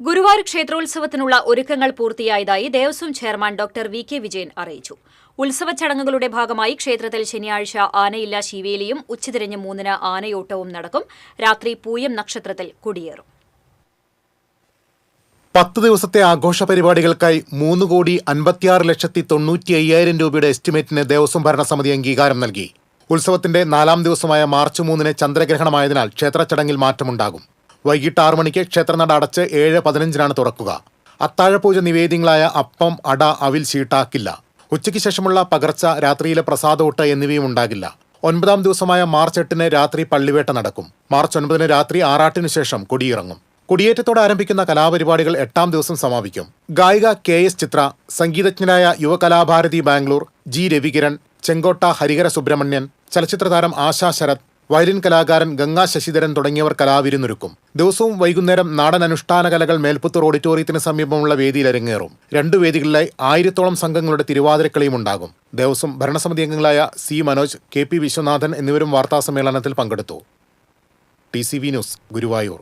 ഗുരുവായൂർ ക്ഷേത്രോത്സവത്തിനുള്ള ഒരുക്കങ്ങൾ പൂർത്തിയായതായി Devaswom chairman doctor V K Vijayan അറിയിച്ചു. ഉത്സവ ചടങ്ങുകളുടെ ഭാഗമായി ക്ഷേത്രത്തിൽ ശനിയാഴ്ച ആനയില്ല ശീവേലിയും ഉച്ചതിരിഞ്ഞ് 3-ന് ആനയോട്ടവും നടക്കും. രാത്രി പൂയം നക്ഷത്രത്തിൽ കൊടിയേറും. 10 ദിവസത്തെ ആഘോഷ പരിപാടികൾക്കായി 3,56,95,000 രൂപയുടെ എസ്റ്റിമേറ്റിന് ദേവസ്വം ഭരണസമിതി അംഗീകാരം നൽകി. ഉത്സവത്തിന്റെ 4-ാം ദിവസമായ മാർച്ച് 3-ന് ചന്ദ്രഗ്രഹണമായതിനാൽ ക്ഷേത്ര ചടങ്ങിൽ മാറ്റമുണ്ടാകും. വൈകിട്ട് 6 മണിക്ക് ക്ഷേത്രനട അടച്ച് 7:15-നാണ് തുറക്കുക. അത്താഴപൂജ നിവേദ്യങ്ങളായ അപ്പം, അട, അവിൽ ചീട്ടാക്കില്ല. ഉച്ചയ്ക്ക് ശേഷമുള്ള പകർച്ച, രാത്രിയിലെ പ്രസാദോട്ട് എന്നിവയും ഉണ്ടാകില്ല. 9-ാം ദിവസമായ മാർച്ച് 8-ന് രാത്രി പള്ളിവേട്ട നടക്കും. മാർച്ച് 9-ന് രാത്രി ആറാട്ടിനു ശേഷം കൊടിയിറങ്ങും. കൊടിയേറ്റത്തോടെ ആരംഭിക്കുന്ന കലാപരിപാടികൾ 8-ാം ദിവസം സമാപിക്കും. ഗായിക KS ചിത്ര, സംഗീതജ്ഞനായ യുവകലാഭാരതി ബാംഗ്ലൂർ, G രവികിരൺ, ചെങ്കോട്ട ഹരിഹര സുബ്രഹ്മണ്യൻ, ചലച്ചിത്രതാരം ആശാ ശരത്, വയലിൻ കലാകാരൻ ഗംഗാ ശശിധരൻ തുടങ്ങിയവർ കലാവിരുന്നൊരുക്കും. ദിവസവും വൈകുന്നേരം നാടൻ അനുഷ്ഠാന കലകൾ മേൽപ്പുത്തൂർ ഓഡിറ്റോറിയത്തിന് സമീപമുള്ള വേദിയിൽ അരങ്ങേറും. 2 വേദികളിലായി 1000-ഓളം സംഘങ്ങളുടെ തിരുവാതിരക്കളിയും ഉണ്ടാകും. ദേവസ്വം ഭരണസമിതി അംഗങ്ങളായ C മനോജ്, KP വിശ്വനാഥൻ എന്നിവരും വാർത്താസമ്മേളനത്തിൽ പങ്കെടുത്തു. TCV news, Guruvayur.